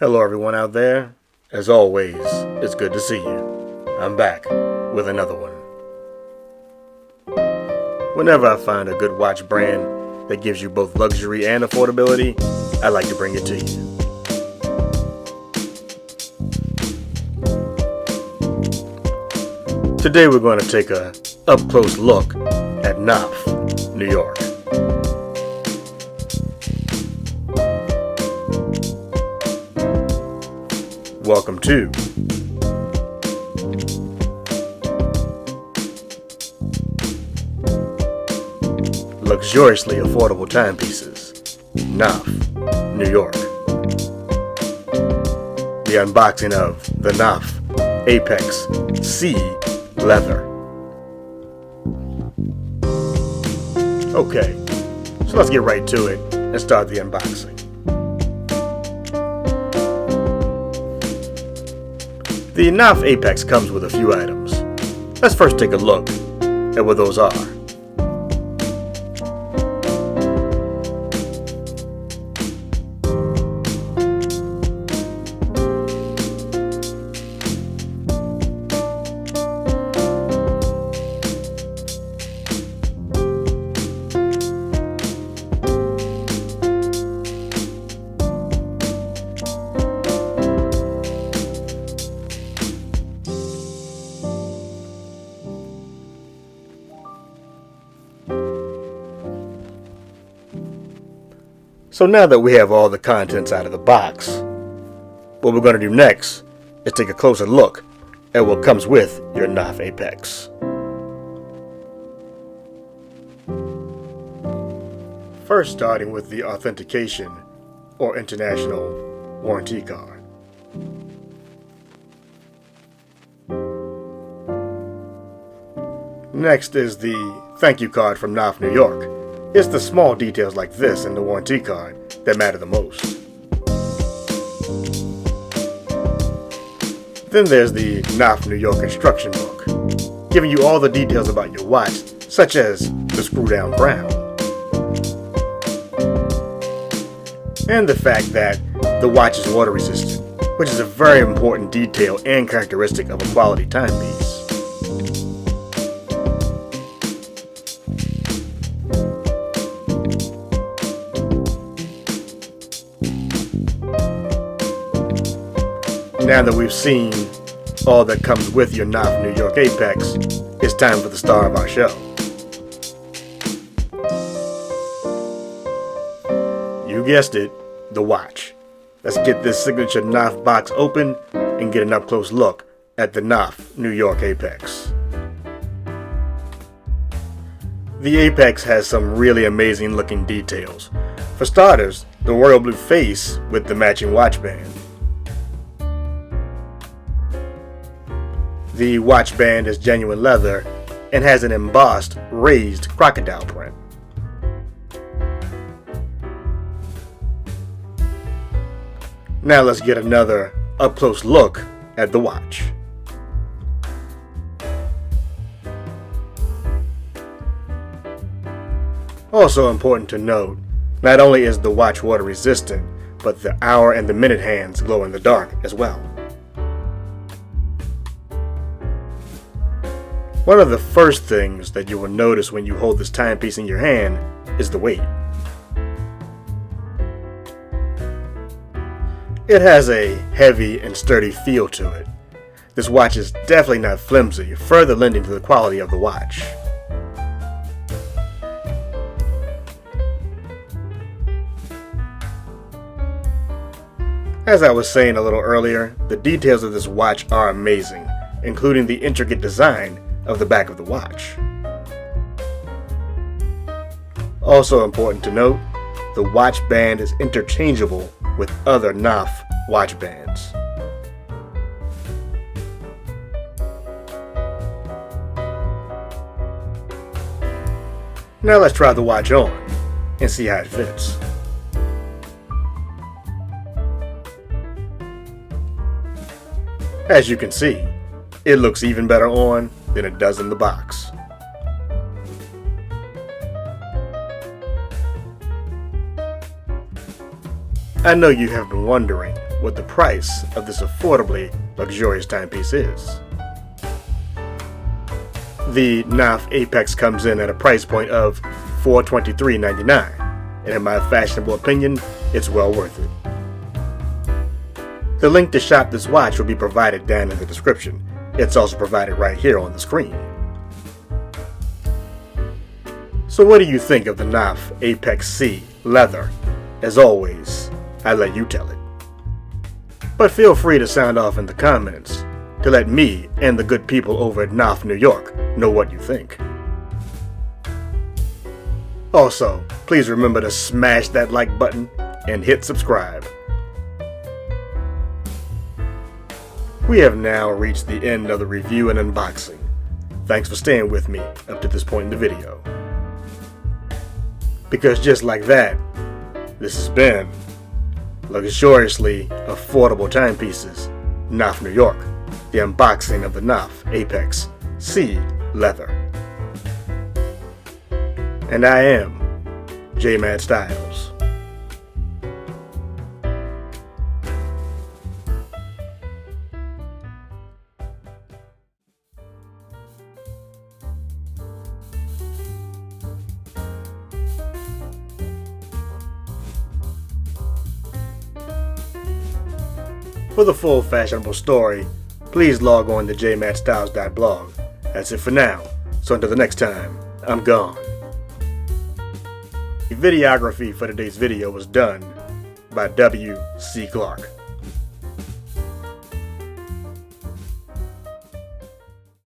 Hello everyone out there. As always, it's good to see you. I'm back with another one. Whenever I find a good watch brand that gives you both luxury and affordability, I like to bring it to you. Today we're going to take a up-close look at KNOPF, New York. Welcome to Luxuriously Affordable Timepieces, KNOPF, New York. The unboxing of the KNOPF APEX C Leather. Okay, so let's get right to it and start the unboxing. The KNOPF APEX comes with a few items. Let's first take a look at what those are. So now that we have all the contents out of the box, what we're going to do next is take a closer look at what comes with your KNOPF APEX. First, starting with the authentication or international warranty card. Next is the thank you card from KNOPF New York. It's the small details like this in the warranty card that matter the most. Then there's the KNOPF New York instruction book, giving you all the details about your watch, such as the screw-down crown, and the fact that the watch is water resistant, which is a very important detail and characteristic of a quality timepiece. Now that we've seen all that comes with your KNOPF New York APEX, it's time for the star of our show. You guessed it, the watch. Let's get this signature KNOPF box open and get an up-close look at the KNOPF New York APEX. The APEX has some really amazing looking details. For starters, the royal blue face with the matching watch band. The watch band is genuine leather and has an embossed, raised crocodile print. Now let's get another up-close look at the watch. Also important to note, not only is the watch water resistant, but the hour and the minute hands glow in the dark as well. One of the first things that you will notice when you hold this timepiece in your hand is the weight. It has a heavy and sturdy feel to it. This watch is definitely not flimsy, further lending to the quality of the watch. As I was saying a little earlier, the details of this watch are amazing, including the intricate design of the back of the watch. Also important to note, the watch band is interchangeable with other KNOPF watch bands. Now let's try the watch on and see how it fits. As you can see, it looks even better on than it does in the box. I know you have been wondering, what the price of this affordably luxurious timepiece is. The KNOPF Apex comes in at a price point of $423.99, and in my fashionable opinion, it's well worth it. The link to shop this watch will be provided down in the description. It's also provided right here on the screen. So what do you think of the KNOPF Apex C leather? As always, I let you tell it. But feel free to sound off in the comments to let me and the good people over at KNOPF New York know what you think. Also, please remember to smash that like button and hit subscribe. We have now reached the end of the review and unboxing. Thanks for staying with me up to this point in the video. Because just like that, this has been Luxuriously Affordable Timepieces, KNOPF New York, the unboxing of the KNOPF Apex C leather. And I am J Mad Styles. For the full fashionable story, please log on to jmadstyles.blog. That's it for now, so until the next time, I'm gone. The videography for today's video was done by W.C. Clark.